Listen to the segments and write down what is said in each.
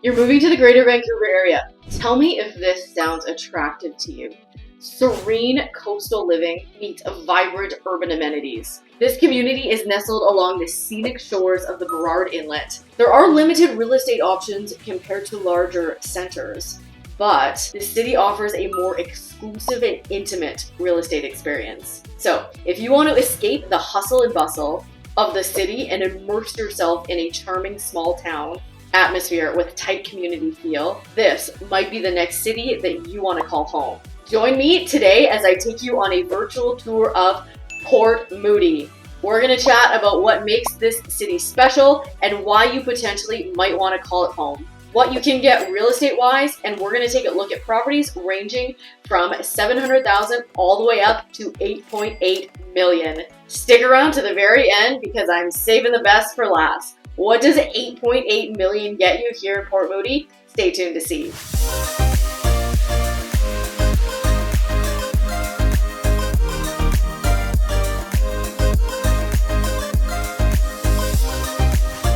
You're moving to the Greater Vancouver area. Tell me if this sounds attractive to you. Serene coastal living meets vibrant urban amenities. This community is nestled along the scenic shores of the Burrard Inlet. There are limited real estate options compared to larger centers, but the city offers a more exclusive and intimate real estate experience. So if you want to escape the hustle and bustle of the city and immerse yourself in a charming small town atmosphere with tight community feel, this might be the next city that you want to call home. Join me today as I take you on a virtual tour of Port Moody. We're going to chat about what makes this city special and why you potentially might want to call it home, what you can get real estate wise, and we're going to take a look at properties ranging from $700,000 all the way up to $8.8 million. Stick around to the very end because I'm saving the best for last. What does $8.8 million get you here in Port Moody? Stay tuned to see.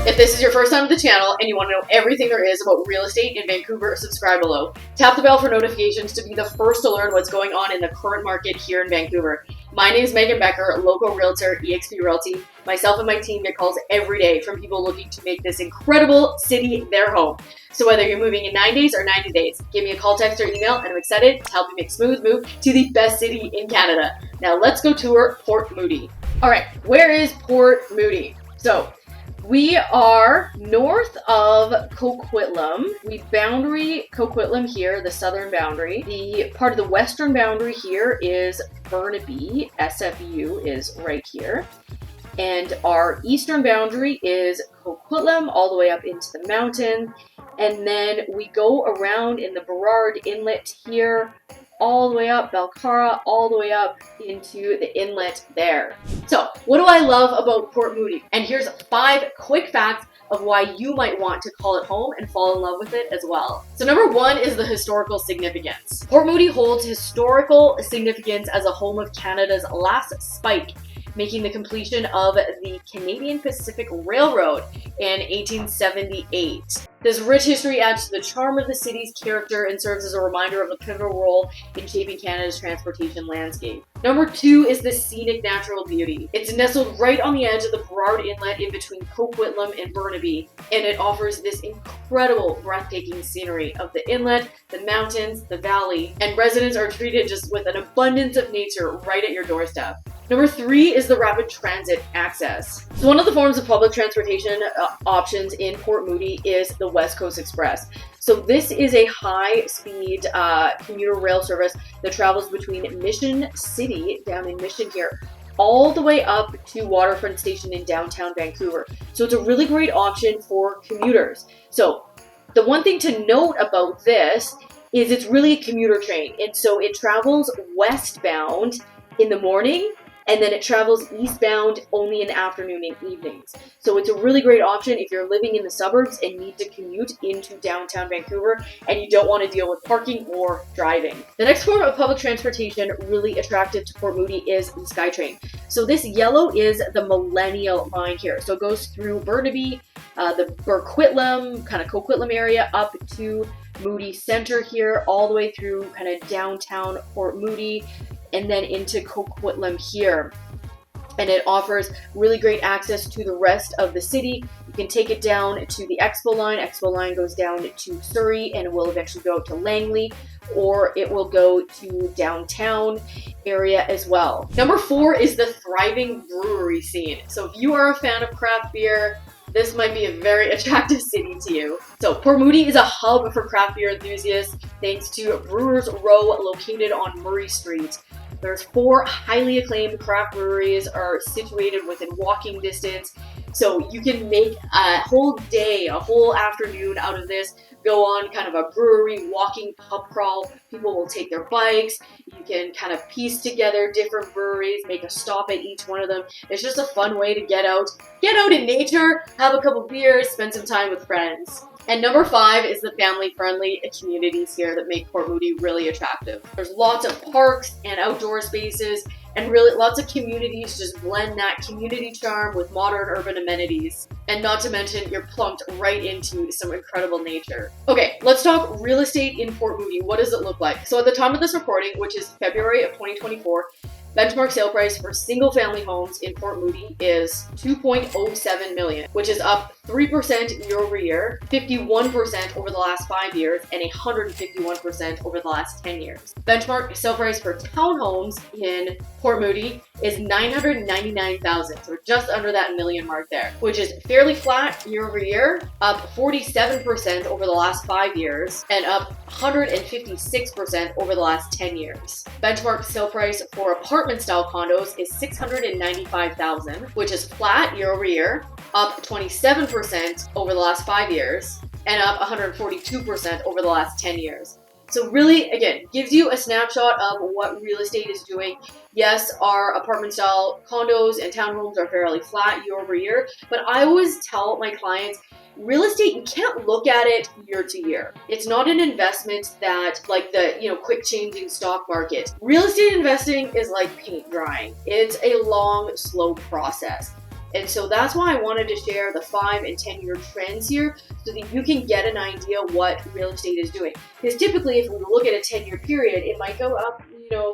If this is your first time to the channel and you want to know everything there is about real estate in Vancouver, subscribe below. Tap the bell for notifications to be the first to learn what's going on in the current market here in Vancouver. My name is Megan Becker, local realtor, eXp Realty. Myself and my team get calls every day from people looking to make this incredible city their home. So whether you're moving in 9 days or 90 days, give me a call, text, or email, and I'm excited to help you make a smooth move to the best city in Canada. Now let's go tour Port Moody. All right, where is Port Moody? So we are north of Coquitlam. We boundary Coquitlam here, the southern boundary. The part of the western boundary here is Burnaby. SFU is right here. And our eastern boundary is Coquitlam all the way up into the mountain. And then we go around in the Burrard Inlet here, all the way up Belcara, all the way up into the inlet there. So what do I love about Port Moody? And here's 5 quick facts of why you might want to call it home and fall in love with it as well. So number 1 is the historical significance. Port Moody holds historical significance as a home of Canada's last spike, making the completion of the Canadian Pacific Railroad in 1878. This rich history adds to the charm of the city's character and serves as a reminder of the pivotal role in shaping Canada's transportation landscape. Number 2 is the scenic natural beauty. It's nestled right on the edge of the Burrard Inlet in between Coquitlam and Burnaby, and it offers this incredible, breathtaking scenery of the inlet, the mountains, the valley, and residents are treated just with an abundance of nature right at your doorstep. Number 3 is the rapid transit access. So one of the forms of public transportation options in Port Moody is the West Coast Express. So this is a high-speed commuter rail service that travels between Mission City, down in Mission here, all the way up to Waterfront Station in downtown Vancouver. So it's a really great option for commuters. So the one thing to note about this is it's really a commuter train. And so it travels westbound in the morning, and then it travels eastbound only in the afternoon and evenings. So it's a really great option if you're living in the suburbs and need to commute into downtown Vancouver and you don't want to deal with parking or driving. The next form of public transportation really attractive to Port Moody is the SkyTrain. So this yellow is the Millennial line here. So it goes through Burnaby, the Burquitlam, kind of Coquitlam area up to Moody Center here, all the way through kind of downtown Port Moody, and then into Coquitlam here. And it offers really great access to the rest of the city. You can take it down to the Expo line. Expo line goes down to Surrey and will eventually go to Langley, or it will go to downtown area as well. Number 4 is the thriving brewery scene. So if you are a fan of craft beer, this might be a very attractive city to you. So Port Moody is a hub for craft beer enthusiasts thanks to Brewers Row located on Murray Street. There's 4 highly acclaimed craft breweries are situated within walking distance. So you can make a whole day, a whole afternoon out of this. Go on kind of a brewery walking pub crawl. People will take their bikes. You can kind of piece together different breweries, make a stop at each one of them. It's just a fun way to get out in nature, have a couple beers, spend some time with friends. And number 5 is the family-friendly communities here that make Port Moody really attractive. There's lots of parks and outdoor spaces and really lots of communities just blend that community charm with modern urban amenities. And not to mention, you're plunked right into some incredible nature. Okay, let's talk real estate in Port Moody. What does it look like? So at the time of this recording, which is February of 2024, benchmark sale price for single-family homes in Port Moody is $2.07 million, which is up 3% year over year, 51% over the last 5 years, and 151% over the last 10 years. Benchmark sale price for townhomes in Port Moody is $999,000, so just under that million mark there, which is fairly flat year over year, up 47% over the last 5 years, and up 156% over the last 10 years. Benchmark sale price for apartment-style condos is $695,000, which is flat year over year, up 27% over the last 5 years, and up 142% over the last 10 years. So really, again, gives you a snapshot of what real estate is doing. Yes, our apartment-style condos and townhomes are fairly flat year over year, but I always tell my clients, real estate, you can't look at it year to year. It's not an investment that like the, quick changing stock market. Real estate investing is like paint drying. It's a long, slow process. And so that's why I wanted to share the 5 and 10 year trends here so that you can get an idea what real estate is doing. Because typically if we look at a 10-year period, it might go up,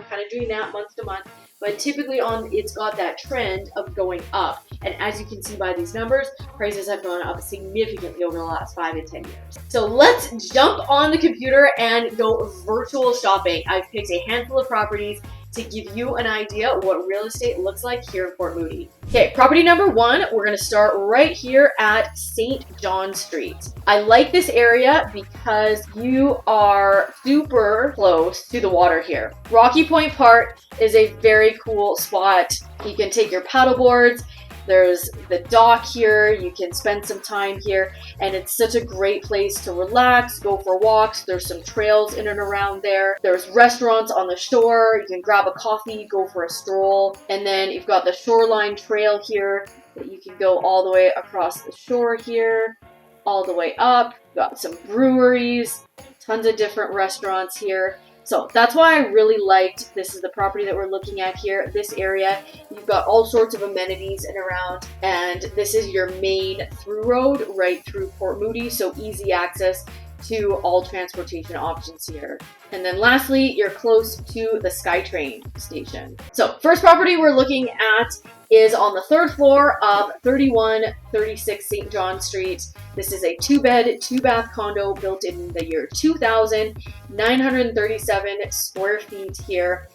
kind of doing that month to month. But typically it's got that trend of going up. And as you can see by these numbers, prices have gone up significantly over the last 5 and 10 years. So let's jump on the computer and go virtual shopping. I've picked a handful of properties to give you an idea of what real estate looks like here in Port Moody. Okay, property number 1, we're gonna start right here at St. John Street. I like this area because you are super close to the water here. Rocky Point Park is a very cool spot. You can take your paddle boards. There's the dock here, you can spend some time here, and it's such a great place to relax, go for walks. There's some trails in and around there. There's restaurants on the shore, you can grab a coffee, go for a stroll, and then you've got the shoreline trail here that you can go all the way across the shore here, all the way up. You've got some breweries, tons of different restaurants here. So that's why I really liked, this is the property that we're looking at here, this area. You've got all sorts of amenities in and around, and this is your main through road right through Port Moody, so easy access to all transportation options here. And then lastly, you're close to the SkyTrain station. So first property we're looking at is on the 3rd floor of 3136 St. John Street. This is a 2-bed, 2-bath condo built in the year 2000, 937 square feet here.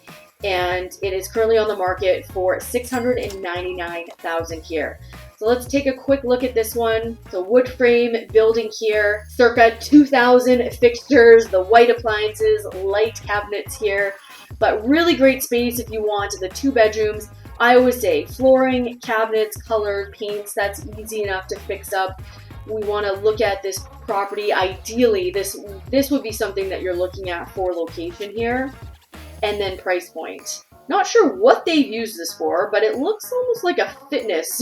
And it is currently on the market for $699,000 here. So let's take a quick look at this one. So wood frame building here, circa 2000 fixtures, the white appliances, light cabinets here, but really great space if you want the 2 bedrooms. I always say flooring, cabinets, colors, paints, that's easy enough to fix up. We want to look at this property. Ideally, this would be something that you're looking at for location here, and then price point. Not sure what they've used this for, but it looks almost like a fitness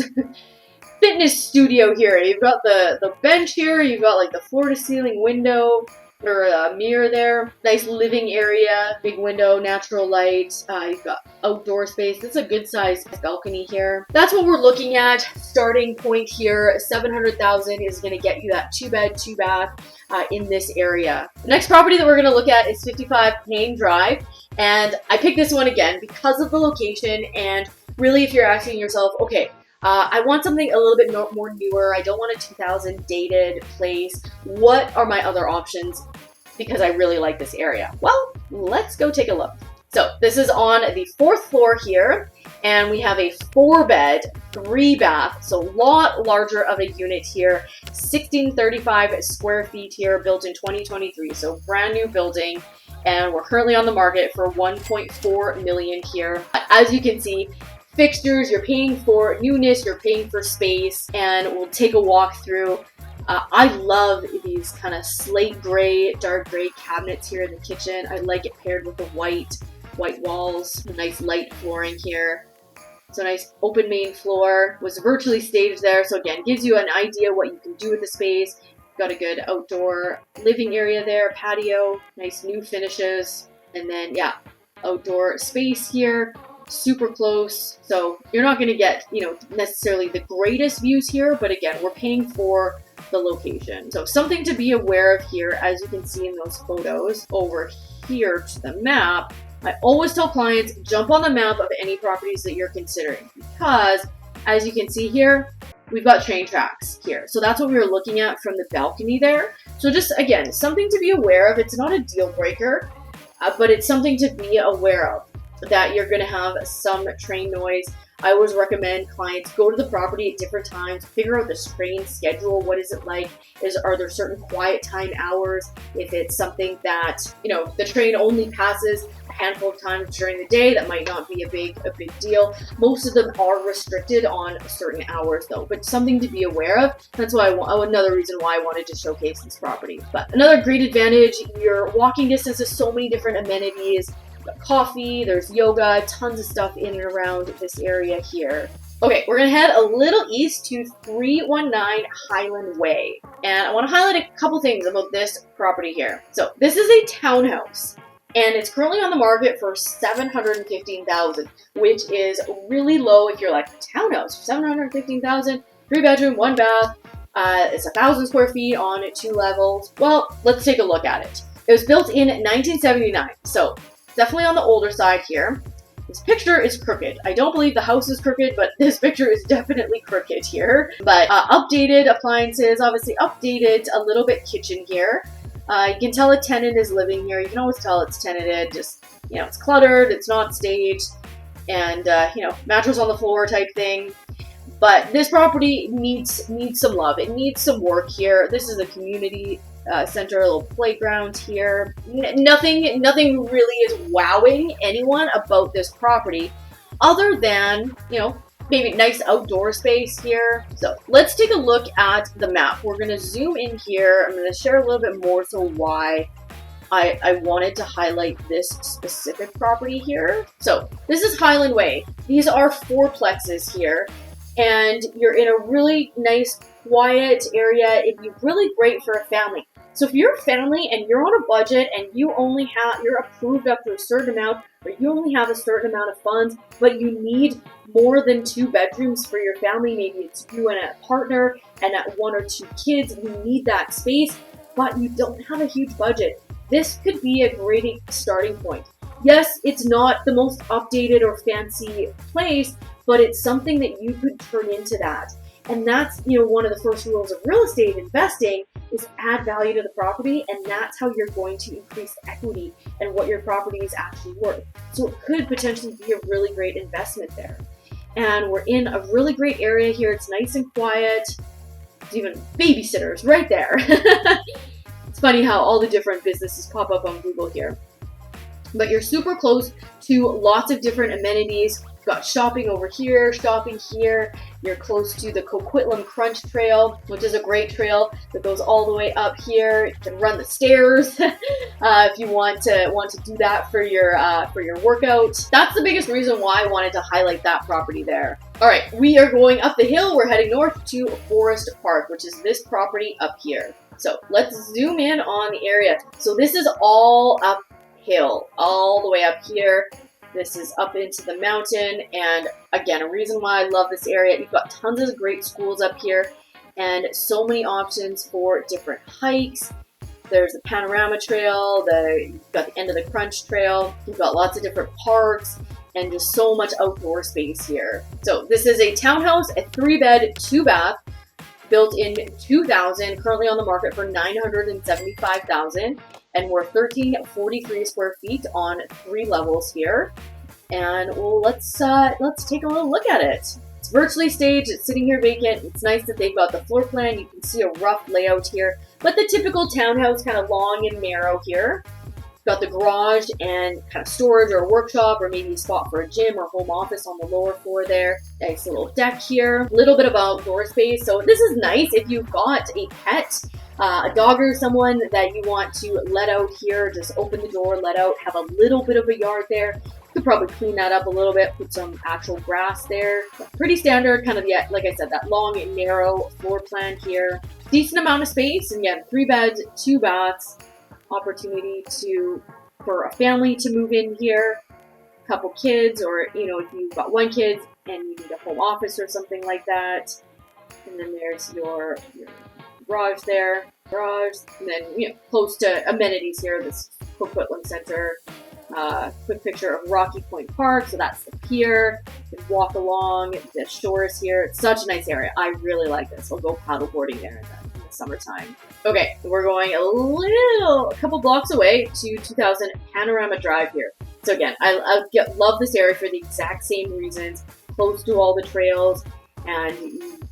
studio here. You've got the bench here, you've got like the floor to ceiling window or a mirror there. Nice living area, big window, natural light. You've got outdoor space. It's a good sized balcony here. That's what we're looking at. Starting point here, $700,000 is going to get you that 2-bed, 2-bath in this area. The next property that we're going to look at is 55 Payne Drive, and I picked this one again because of the location. And really, if you're asking yourself, okay, I want something a little bit more newer. I don't want a 2000 dated place. What are my other options? Because I really like this area. Well, let's go take a look. So this is on the 4th floor here, and we have a 4-bed, 3-bath, so a lot larger of a unit here, 1635 square feet here, built in 2023, so brand new building, and we're currently on the market for $1.4 million here. As you can see, fixtures, you're paying for newness, you're paying for space, and we'll take a walk through. I love these kind of slate gray, dark gray cabinets here in the kitchen. I like it paired with the white walls, nice light flooring here. So nice open main floor, was virtually staged there. So again, gives you an idea what you can do with the space. Got a good outdoor living area there, patio, nice new finishes, and then yeah, outdoor space here. super close. So you're not going to get, necessarily the greatest views here, but again, we're paying for the location. So something to be aware of here, as you can see in those photos over here to the map, I always tell clients, jump on the map of any properties that you're considering, because as you can see here, we've got train tracks here. So that's what we were looking at from the balcony there. So just, again, something to be aware of. It's not a deal breaker, but it's something to be aware of, that you're going to have some train noise. I always recommend clients go to the property at different times, figure out the train schedule. What is it like? Are there certain quiet time hours? If it's something that, the train only passes a handful of times during the day, that might not be a big deal. Most of them are restricted on certain hours though, but something to be aware of. That's why another reason why I wanted to showcase this property. But another great advantage, your walking distance is so many different amenities. Coffee, there's yoga, tons of stuff in and around this area here. Okay, we're gonna head a little east to 319 Highland Way. And I wanna highlight a couple things about this property here. So this is a townhouse, and it's currently on the market for $715,000, which is really low if you're like a townhouse. $715,000, 3-bedroom, 1 bath. It's 1,000 square feet on 2 levels. Well, let's take a look at it. It was built in 1979, so definitely on the older side here. This picture is crooked. I don't believe the house is crooked, but this picture is definitely crooked here. But updated appliances, obviously updated a little bit kitchen here. You can tell a tenant is living here. You can always tell it's tenanted. Just, it's cluttered, it's not staged, and, mattress on the floor type thing. But this property needs some love. It needs some work here. This is a community center, a little playground here. Nothing really is wowing anyone about this property, other than, maybe nice outdoor space here. So let's take a look at the map. We're going to zoom in here. I'm going to share a little bit more so why I wanted to highlight this specific property here. So this is Highland Way. These are 4plexes here, and you're in a really nice quiet area. It'd be really great for a family. So if you're a family and you're on a budget and you're approved up to a certain amount, or you only have a certain amount of funds, but you need more than 2 bedrooms for your family, maybe it's you and a partner and 1 or 2 kids, you need that space, but you don't have a huge budget. This could be a great starting point. Yes, it's not the most updated or fancy place, but it's something that you could turn into that. And that's, one of the first rules of real estate investing is add value to the property, and that's how you're going to increase equity and what your property is actually worth. So it could potentially be a really great investment there. And we're in a really great area here. It's nice and quiet. There's even babysitters right there. It's funny how all the different businesses pop up on Google here. But you're super close to lots of different amenities. You've got shopping over here, shopping here. You're close to the Coquitlam Crunch Trail, which is a great trail that goes all the way up here. You can run the stairs if you want to do that for your workout. That's the biggest reason why I wanted to highlight that property there. All right, we are going up the hill. We're heading north to Forest Park, which is this property up here. So let's zoom in on the area. So this is all uphill, all the way up here. This is up into the mountain, and again, a reason why I love this area. You've got tons of great schools up here, and so many options for different hikes. There's the Panorama Trail, you've got the end of the Crunch Trail. You've got lots of different parks, and just so much outdoor space here. So this is a townhouse, a 3-bed, 2-bath, built in 2000, currently on the market for $975,000. And we're 1,343 square feet on 3 levels here. And let's take a little look at it. It's virtually staged. It's sitting here vacant. It's nice that they've got the floor plan. You can see a rough layout here, but the typical townhouse, kind of long and narrow here. Got the garage and kind of storage or a workshop, or maybe a spot for a gym or home office on the lower floor there. Nice little deck here. A little bit of outdoor space. So this is nice if you've got a pet, a dog or someone that you want to let out here. Just open the door, let out, have a little bit of a yard there. You could probably clean that up a little bit, put some actual grass there. Pretty standard, kind of, yeah, like I said, that long and narrow floor plan here. Decent amount of space, and yeah, 3 beds, 2 baths. Opportunity for a family to move in here. couple kids, or if you've got one kid and you need a home office or something like that. And then there's your garage there, and then close to amenities here. This Coquitlam Center. Quick picture of Rocky Point Park. So that's the pier. You can walk along the shores here. It's such a nice area. I really like this. I'll go paddleboarding there in the summertime. Okay, we're going a couple blocks away to 2000 Panorama Drive here. So again, I love this area for the exact same reasons. Close to all the trails, and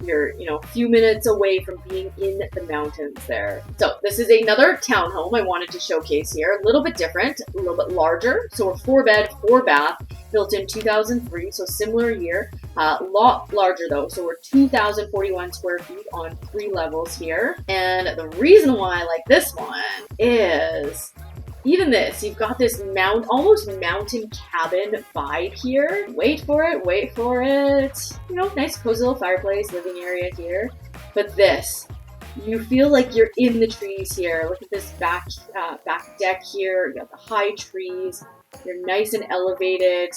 you're a few minutes away from being in the mountains there. So this is another townhome I wanted to showcase here. A little bit different, a little bit larger. So we're 4-bed, 4-bath, built in 2003, so similar year. Lot larger though, so we're 2,041 square feet on 3 levels here. And the reason why I like this one is even this, you've got this almost mountain cabin vibe here. Wait for it. Nice cozy little fireplace, living area here. But this, you feel like you're in the trees here. Look at this back deck here. You got the high trees. You're nice and elevated.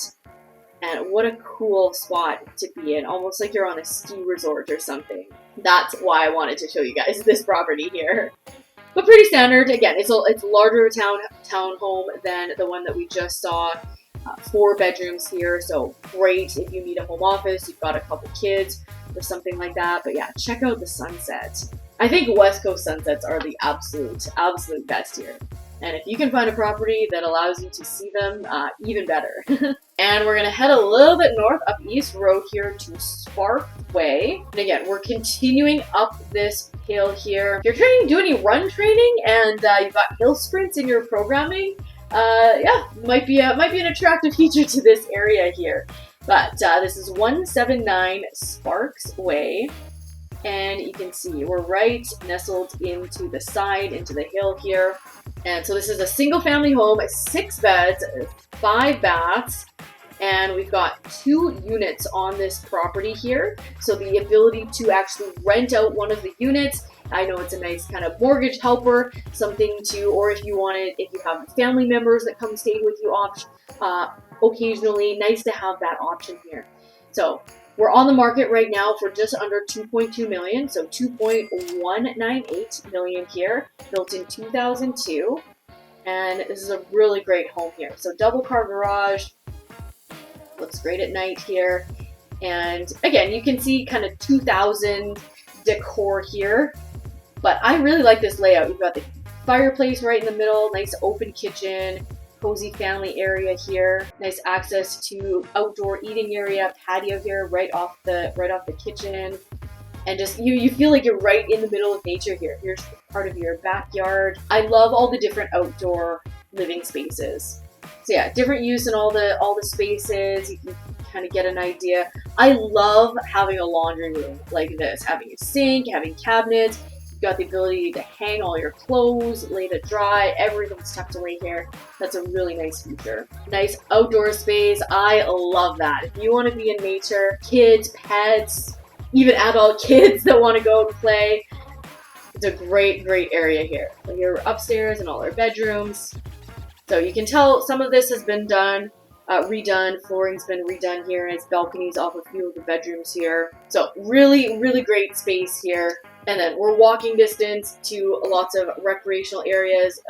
And what a cool spot to be in. Almost like you're on a ski resort or something. That's why I wanted to show you guys this property here. But pretty standard. Again, it's larger townhome than the one that we just saw. 4 bedrooms here, so great if you need a home office, you've got a couple kids or something like that. But yeah, check out the sunset. I think West Coast sunsets are the absolute best here. And if you can find a property that allows you to see them, even better. And we're going to head a little bit north up East Road here to Spark Way. And again, we're continuing up this hill here. If you're do any run training and you've got hill sprints in your programming, might be an attractive feature to this area here. But this is 179 Sparks Way. And you can see we're right nestled into the side, into the hill here. And so this is a single family home, 6 beds, 5 baths, and we've got 2 units on this property here. So the ability to actually rent out one of the units. I know it's a nice kind of mortgage helper, something to, or if you have family members that come stay with you occasionally, nice to have that option here. So we're on the market right now for just under 2.2 million, so 2.198 million here, built in 2002, and this is a really great home here. So double car garage, looks great at night here, and again, you can see kind of 2000 decor here, but I really like this layout. You've got the fireplace right in the middle, nice open kitchen, cozy family area here, nice access to outdoor eating area, patio here, right off the kitchen, and just you feel like you're right in the middle of nature here. Here's part of your backyard. I love all the different outdoor living spaces. So yeah, different use in all the spaces. You can kind of get an idea. I love having a laundry room like this, having a sink, having cabinets. Got the ability to hang all your clothes, lay to dry, everything's tucked away here. That's a really nice feature. Nice outdoor space. I love that. If you want to be in nature, kids, pets, even adult kids that want to go and play, it's a great area here. So you're upstairs in all our bedrooms. So you can tell some of this has been redone. Flooring's been redone here, and it's balconies off a few of the bedrooms here. So really great space here. And then we're walking distance to lots of recreational areas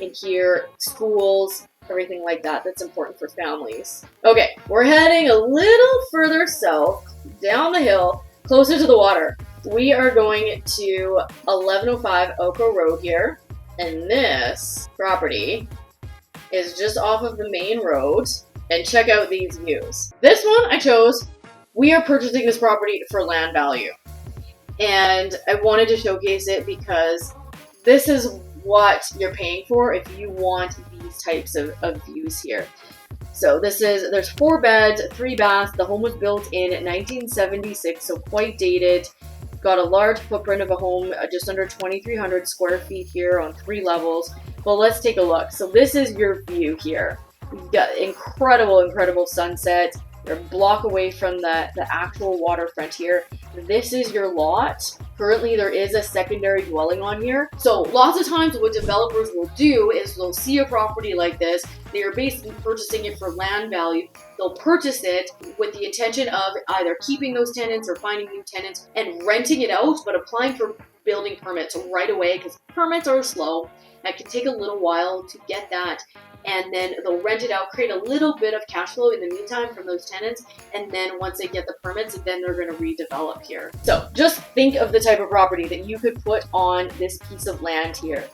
in here, schools, everything like that. That's important for families. Okay, we're heading a little further south, down the hill, closer to the water. We are going to 1105 Oko Road here, and this property is just off of the main road. And check out these views. This one I chose. We are purchasing this property for land value. And I wanted to showcase it because this is what you're paying for if you want these types of views here. So there's 4 beds, 3 baths. The home was built in 1976, so quite dated. Got a large footprint of a home, just under 2,300 square feet here on 3 levels. Well, let's take a look. So this is your view here. You've got incredible sunset. You're a block away from the actual waterfront here. This is your lot. Currently, there is a secondary dwelling on here. So lots of times what developers will do is they'll see a property like this. They are basically purchasing it for land value. They'll purchase it with the intention of either keeping those tenants or finding new tenants and renting it out, but applying for building permits right away because permits are slow. That can take a little while to get that. And then they'll rent it out, create a little bit of cash flow in the meantime from those tenants. And then once they get the permits, then they're going to redevelop here. So just think of the type of property that you could put on this piece of land here.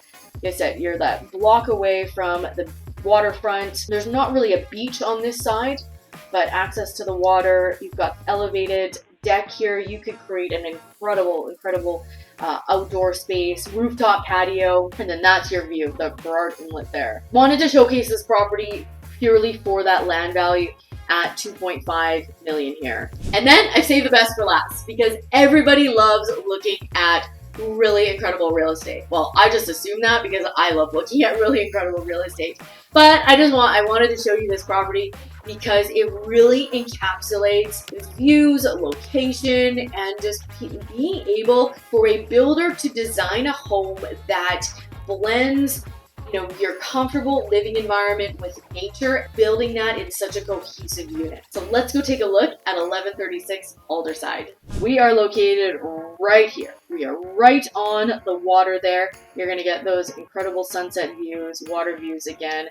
Like I said, you're that block away from the waterfront. There's not really a beach on this side, but access to the water. You've got elevated deck here. You could create an incredible outdoor space, rooftop patio, and then that's your view, the Burrard Inlet there. Wanted to showcase this property purely for that land value at 2.5 million here. And then I saved the best for last because everybody loves looking at really incredible real estate. Well, I just assume that because I love looking at really incredible real estate. But I wanted to show you this property because it really encapsulates views, location, and just being able for a builder to design a home that blends, your comfortable living environment with nature, building that in such a cohesive unit. So let's go take a look at 1136 Alderside. We are located right here. We are right on the water there. You're gonna get those incredible sunset views, water views again.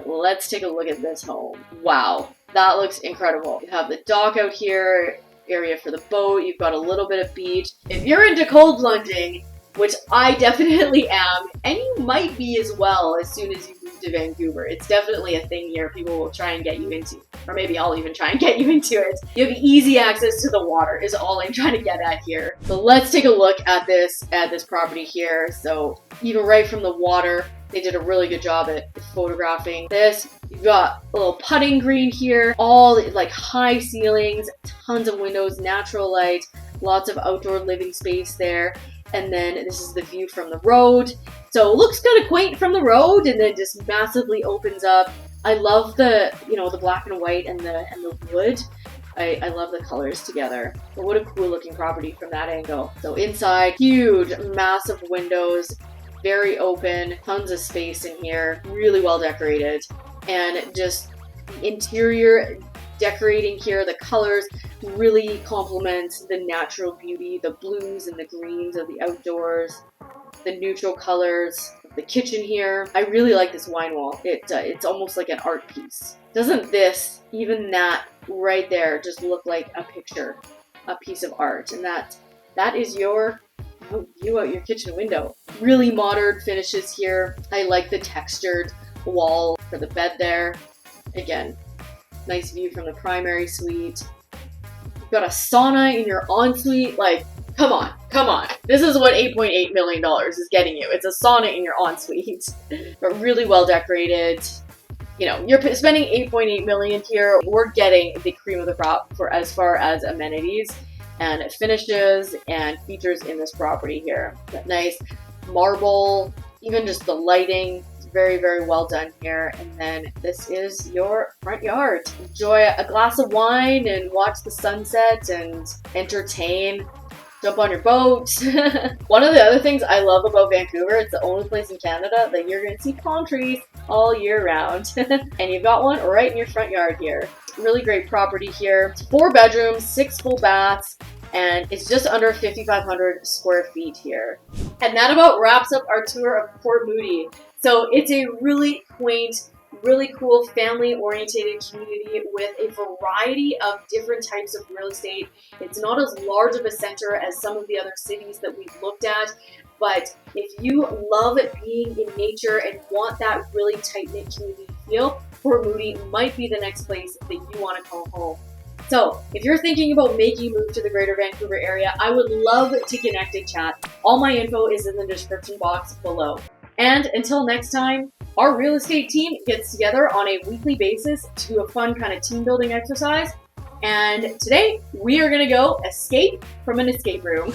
Let's take a look at this home. Wow, that looks incredible. You have the dock out here, area for the boat. You've got a little bit of beach. If you're into cold plunging, which I definitely am, and you might be as well as soon as you move to Vancouver. It's definitely a thing here people will try and get you into, or maybe I'll even try and get you into it. You have easy access to the water is all I'm trying to get at here. So let's take a look at this property here. So even right from the water, they did a really good job at photographing this. You've got a little putting green here, all like high ceilings, tons of windows, natural light, lots of outdoor living space there. And then this is the view from the road. So it looks kind of quaint from the road and then just massively opens up. I love the, the black and white and the wood. I love the colors together. But what a cool looking property from that angle. So inside, huge, massive windows, very open, tons of space in here, really well decorated. And just the interior decorating here, the colors really complement the natural beauty, the blues and the greens of the outdoors, the neutral colors, the kitchen here. I really like this wine wall. It's almost like an art piece. Doesn't this, even that right there, just look like a picture, a piece of art? And that is your view out your kitchen window. Really modern finishes here. I like the textured wall for the bed there. Again, nice view from the primary suite. You've got a sauna in your ensuite. Like, come on. This is what $8.8 million is getting you. It's a sauna in your ensuite, but really well decorated. You're spending $8.8 million here. We're getting the cream of the crop for as far as amenities and finishes and features in this property here. That nice marble, even just the lighting. Very, very well done here. And then this is your front yard. Enjoy a glass of wine and watch the sunset and entertain. Jump on your boat. One of the other things I love about Vancouver, it's the only place in Canada that you're going to see palm trees all year round. And you've got one right in your front yard here. Really great property here. 4 bedrooms, 6 full baths, and it's just under 5,500 square feet here. And that about wraps up our tour of Port Moody. So it's a really quaint, really cool family-oriented community with a variety of different types of real estate. It's not as large of a center as some of the other cities that we've looked at, but if you love being in nature and want that really tight-knit community feel, Port Moody might be the next place that you want to call home. So if you're thinking about making a move to the Greater Vancouver area, I would love to connect and chat. All my info is in the description box below. And until next time, our real estate team gets together on a weekly basis to do a fun kind of team building exercise. And today we are going to go escape from an escape room.